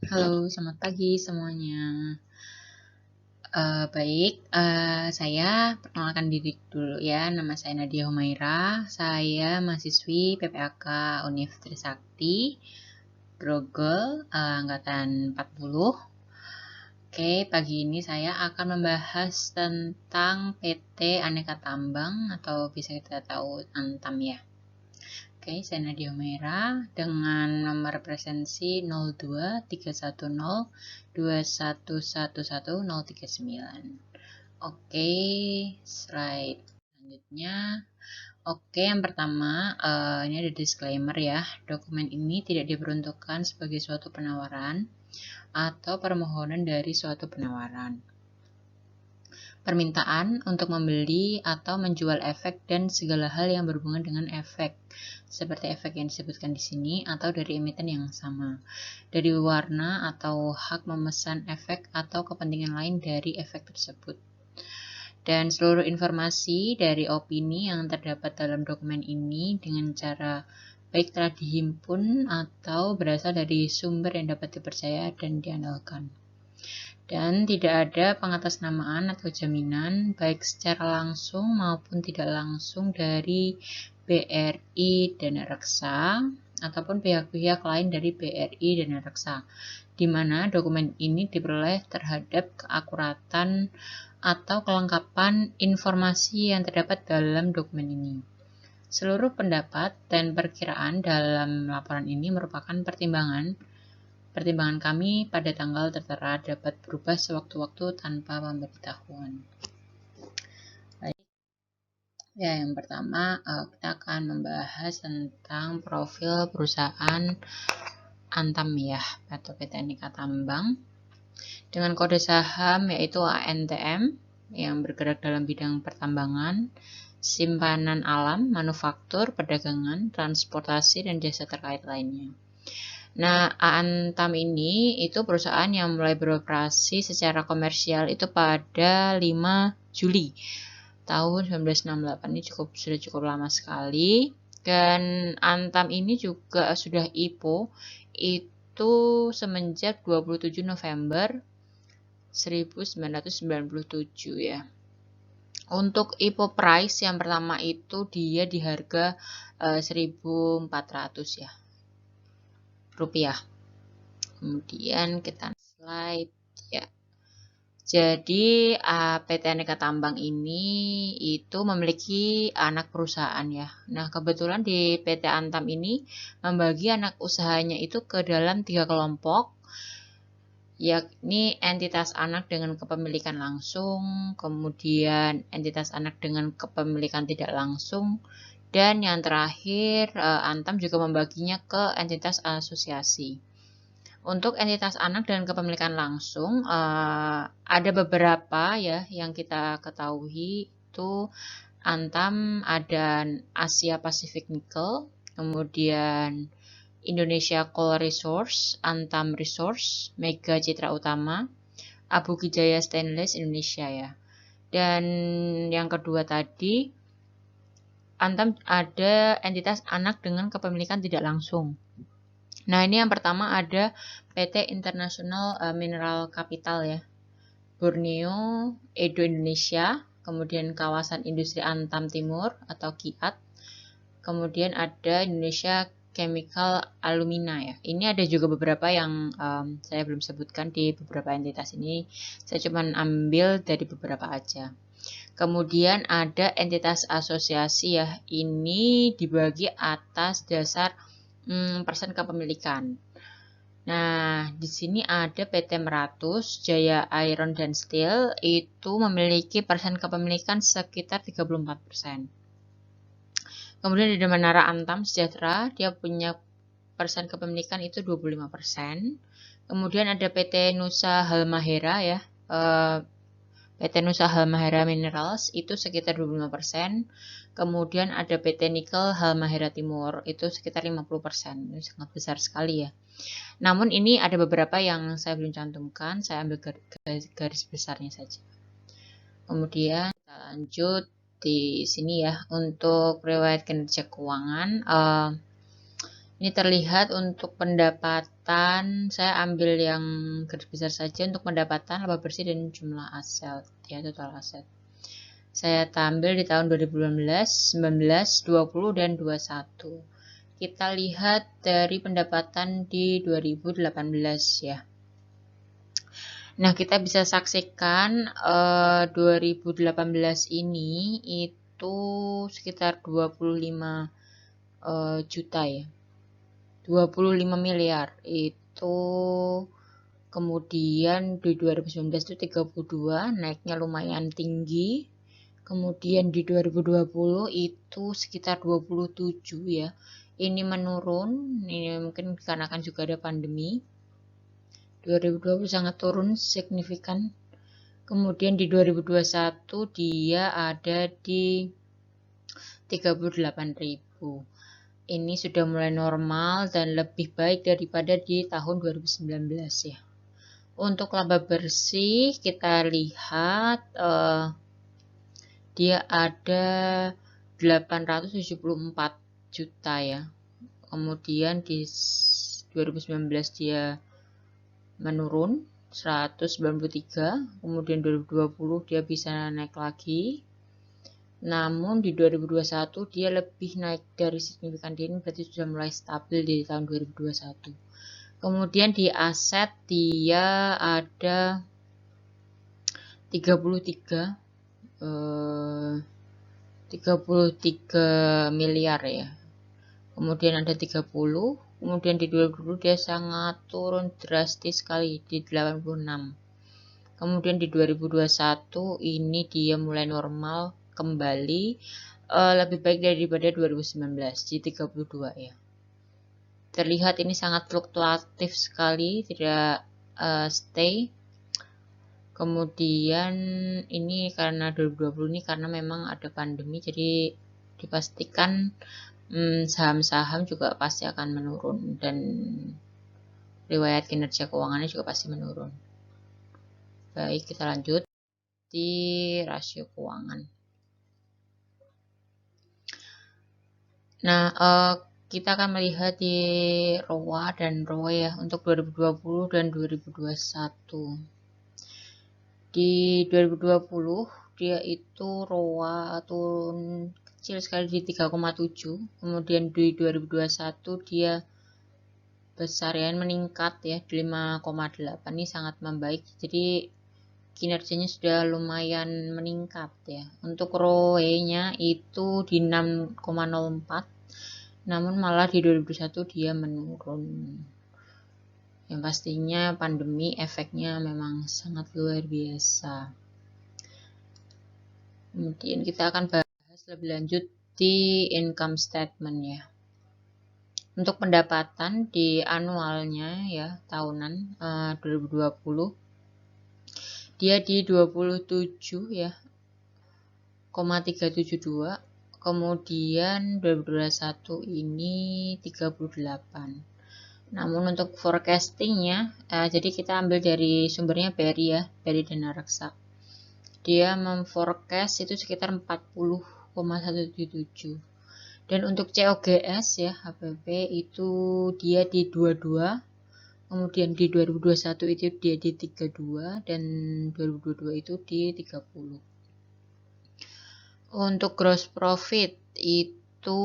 Halo, selamat pagi semuanya. Baik, saya perkenalkan diri dulu ya. Nama saya Nadia Humaira. Saya mahasiswi PPAK Univ Trisakti, Grogol, angkatan 40. Oke, pagi ini saya akan membahas tentang PT Aneka Tambang atau bisa kita tahu Antam ya. Oke, saya Nadia Humaira dengan nomor presensi 023110211139. Oke, slide selanjutnya. Oke, yang pertama, ini ada disclaimer ya. Dokumen ini tidak diperuntukkan sebagai suatu penawaran atau permohonan dari suatu penawaran. Permintaan untuk membeli atau menjual efek dan segala hal yang berhubungan dengan efek, seperti efek yang disebutkan di sini atau dari emiten yang sama, dari warna atau hak memesan efek atau kepentingan lain dari efek tersebut. Dan seluruh informasi dari opini yang terdapat dalam dokumen ini dengan cara baik telah dihimpun atau berasal dari sumber yang dapat dipercaya dan diandalkan. Dan tidak ada pengatasnamaan atau jaminan baik secara langsung maupun tidak langsung dari BRI Dana Reksa ataupun pihak-pihak lain dari BRI Dana Reksa, di mana dokumen ini diperoleh terhadap keakuratan atau kelengkapan informasi yang terdapat dalam dokumen ini. Seluruh pendapat dan perkiraan dalam laporan ini merupakan pertimbangan kami pada tanggal tertera dapat berubah sewaktu-waktu tanpa pemberitahuan. Baik. Ya, yang pertama kita akan membahas tentang profil perusahaan Antam ya, atau PT Aneka Tambang, dengan kode saham yaitu ANTM yang bergerak dalam bidang pertambangan, simpanan alam, manufaktur, perdagangan, transportasi, dan jasa terkait lainnya. Nah, Antam ini itu perusahaan yang mulai beroperasi secara komersial itu pada 5 Juli tahun 1968. Ini sudah cukup lama sekali. Dan Antam ini juga sudah IPO itu semenjak 27 November 1997 ya. Untuk IPO price yang pertama itu dia di harga 1.400 ya rupiah. Kemudian kita slide ya. Jadi PT Aneka Tambang ini itu memiliki anak perusahaan ya. Nah, kebetulan di PT Antam ini membagi anak usahanya itu ke dalam 3 kelompok, yakni entitas anak dengan kepemilikan langsung, kemudian entitas anak dengan kepemilikan tidak langsung, dan yang terakhir Antam juga membaginya ke entitas asosiasi. Untuk entitas anak dan kepemilikan langsung ada beberapa ya yang kita ketahui, itu Antam ada Asia Pacific Nickel, kemudian Indonesia Coal Resource, Antam Resource, Mega Citra Utama, Abu Kijaya Stainless Indonesia ya. Dan yang kedua tadi Antam ada entitas anak dengan kepemilikan tidak langsung. Nah, ini yang pertama ada PT International Mineral Capital ya, Borneo, Edo Indonesia, kemudian kawasan industri Antam Timur atau KIAT, kemudian ada Indonesia Chemical Alumina ya. Ini ada juga beberapa yang saya belum sebutkan di beberapa entitas ini, saya cuma ambil dari beberapa aja. Kemudian ada entitas asosiasi ya, ini dibagi atas dasar persen kepemilikan. Nah, di sini ada PT Meratus, Jaya Iron dan Steel, itu memiliki persen kepemilikan sekitar 34%. Kemudian ada Menara Antam Sejahtera, dia punya persen kepemilikan itu 25%. Kemudian ada PT Nusa Halmahera ya, PT Nusa Halmahera Minerals itu sekitar 25%. Kemudian ada PT Nikel Halmahera Timur itu sekitar 50%. Ini sangat besar sekali ya. Namun ini ada beberapa yang saya belum cantumkan, saya ambil garis besarnya saja. Kemudian kita lanjut di sini ya, untuk riwayat kinerja keuangan. Ini terlihat untuk pendapatan, saya ambil yang garis besar saja untuk pendapatan, laba bersih, dan jumlah aset, ya, total aset. Saya tampil di tahun 2018, 19, 20, dan 21. Kita lihat dari pendapatan di 2018 ya. Nah, kita bisa saksikan 2018 ini itu sekitar 25 juta ya. 25 miliar itu, kemudian di 2019 itu 32, naiknya lumayan tinggi. Kemudian di 2020 itu sekitar 27 ya. Ini menurun, ini mungkin karena kan juga ada pandemi. 2020 sangat turun signifikan. Kemudian di 2021 dia ada di 38.000. Ini sudah mulai normal dan lebih baik daripada di tahun 2019 ya. Untuk laba bersih kita lihat dia ada 874 juta ya. Kemudian di 2019 dia menurun 193, kemudian 2020 dia bisa naik lagi. Namun di 2021 dia lebih naik dari signifikan, ini berarti sudah mulai stabil di tahun 2021. Kemudian di aset dia ada 33 miliar ya. Kemudian ada 30, kemudian di 2020 dia sangat turun drastis sekali di 86. Kemudian di 2021 ini dia mulai normal kembali, lebih baik daripada 2019 di 32 ya. Terlihat ini sangat fluktuatif sekali, tidak stay. Kemudian ini karena 2020 ini karena memang ada pandemi, jadi dipastikan saham-saham juga pasti akan menurun dan riwayat kinerja keuangannya juga pasti menurun. Baik, kita lanjut di rasio keuangan. Nah, kita akan melihat di ROA dan ROE ya untuk 2020 dan 2021. Di 2020 dia itu ROA turun kecil sekali di 3,7, kemudian di 2021 dia besar ya, meningkat ya di 5,8. Ini sangat membaik, jadi kinerjanya sudah lumayan meningkat ya. Untuk ROE-nya itu di 6,04, namun malah di 2021 dia menurun. Yang pastinya pandemi efeknya memang sangat luar biasa. Kemudian kita akan bahas lebih lanjut di income statement ya. Untuk pendapatan di anualnya ya, tahunan 2020 dia di 27 ya, 0,372. Kemudian 2021 ini 38. Namun untuk forecastingnya, jadi kita ambil dari sumbernya BRI ya, BRI Dana Reksa. Dia memforecast itu sekitar 40,177. Dan untuk COGS ya, HPP itu dia di 22. Kemudian di 2021 itu dia di 32 dan 2022 itu di 30. Untuk gross profit itu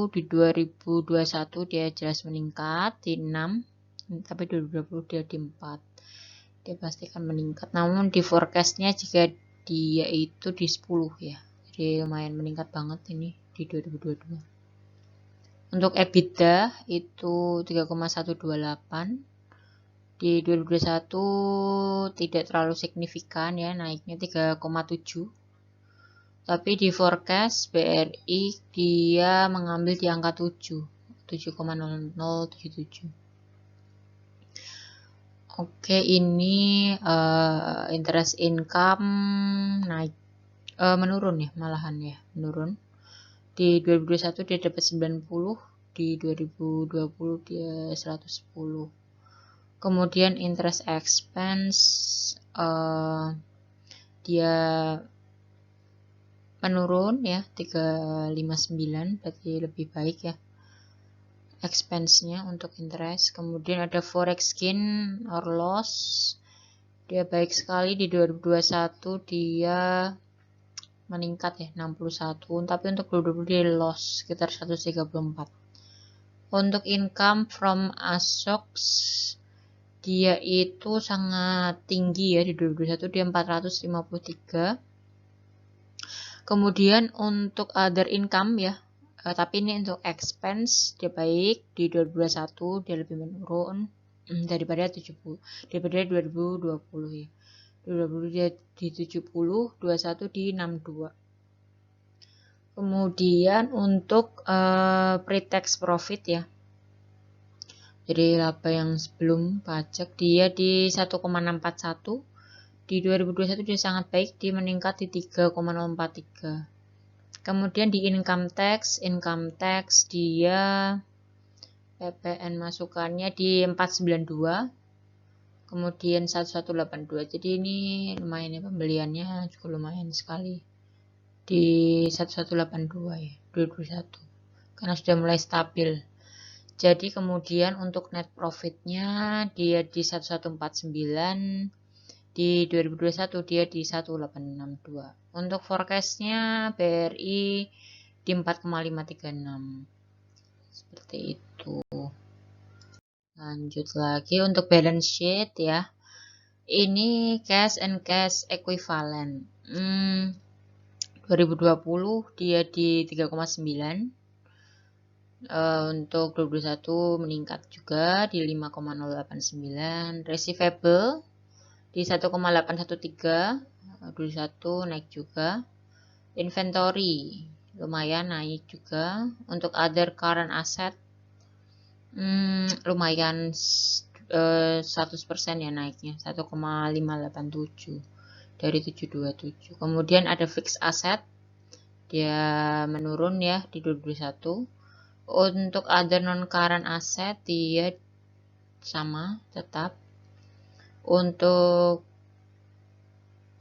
di 2021 dia jelas meningkat di 6, tapi 2020 dia di 4. Dia pastikan meningkat. Namun di forecastnya jika dia itu di 10 ya. Jadi lumayan meningkat banget ini di 2022. Untuk EBITDA itu 3,128. Di 2021 tidak terlalu signifikan ya, naiknya 3,7. Tapi di forecast BRI dia mengambil di angka 7,0077. Oke, ini interest income naik, menurun ya, malahan ya, menurun. Di 2021 dia dapat 90, di 2020 dia 110. Kemudian interest expense dia menurun ya, 359, berarti lebih baik ya. expense-nya untuk interest. Kemudian ada forex gain or loss. Dia baik sekali di 2021 dia meningkat ya 61, tapi untuk 2020 dia loss sekitar 134. Untuk income from stocks dia itu sangat tinggi ya di 2021 dia 453. Kemudian untuk other income ya, tapi ini untuk expense dia baik di 2021 dia lebih menurun daripada 2020 ya. 2020 dia di 70, 21 di 62. Kemudian untuk pre-tax profit ya. Jadi laba yang sebelum pajak dia di 1,641. Di 2021 dia sangat baik, dia meningkat di 3,043. Kemudian di income tax dia PPN masukannya di 492. Kemudian 1182. Jadi ini lumayan ya, pembeliannya juga lumayan sekali. Di 1182 ya, 2021. Karena sudah mulai stabil. Jadi kemudian untuk net profitnya dia di 1149. Di 2021 dia di 1862. Untuk forecastnya BRI di 4,536. Seperti itu. Lanjut lagi untuk balance sheet ya. Ini cash and cash equivalent. 2020 dia di 3,9. Untuk 2021 meningkat juga di 5,089. Receivable di 1,813, 21 naik juga. Inventory lumayan naik juga. Untuk other current asset lumayan 100% ya naiknya, 1,587 dari 727. Kemudian ada fixed asset dia menurun ya di 2021. Untuk other non current asset dia sama tetap. Untuk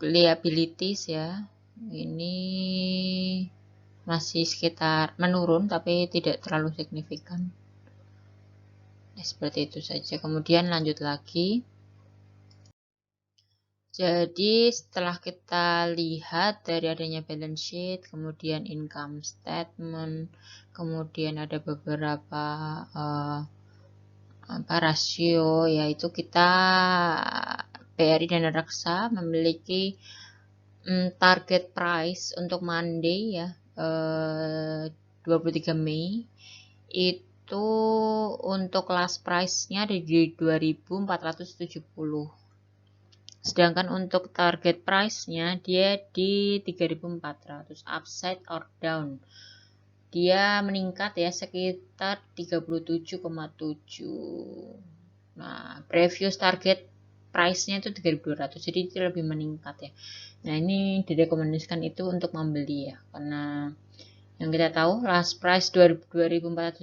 liabilities ya, ini masih sekitar menurun tapi tidak terlalu signifikan. Seperti itu saja. Kemudian lanjut lagi. Jadi setelah kita lihat dari adanya balance sheet, kemudian income statement, kemudian ada beberapa rasio, yaitu kita BRI dan Reksa memiliki target price untuk Monday ya 23 Mei itu untuk last price-nya ada di 2470. Sedangkan untuk target price-nya dia di 3400, upside or down. Dia meningkat ya sekitar 37,7. Nah, previous target price-nya itu 3200, jadi itu lebih meningkat ya. Nah, ini direkomendasikan itu untuk membeli ya, karena yang kita tahu last price 2470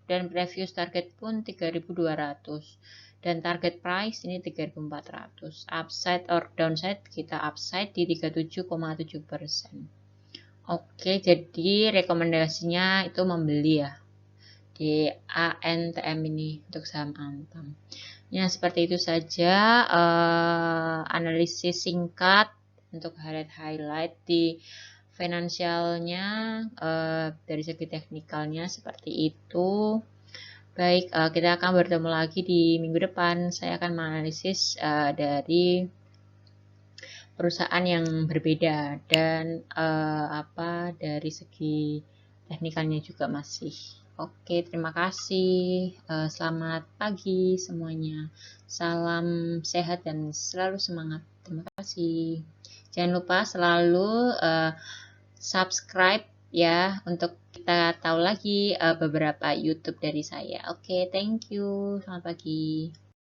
dan previous target pun 3200. Dan target price ini 3400. Upside or downside kita upside di 37,7%. Oke, jadi rekomendasinya itu membeli ya di ANTM ini untuk saham Antam. Ya, seperti itu saja analisis singkat untuk highlight di finansialnya dari segi teknikalnya seperti itu. Baik, kita akan bertemu lagi di minggu depan. Saya akan menganalisis dari perusahaan yang berbeda dan dari segi teknikalnya juga masih. Oke, terima kasih. Selamat pagi semuanya. Salam sehat dan selalu semangat. Terima kasih. Jangan lupa selalu subscribe ya untuk kita tahu lagi beberapa YouTube dari saya. Oke, thank you. Selamat pagi.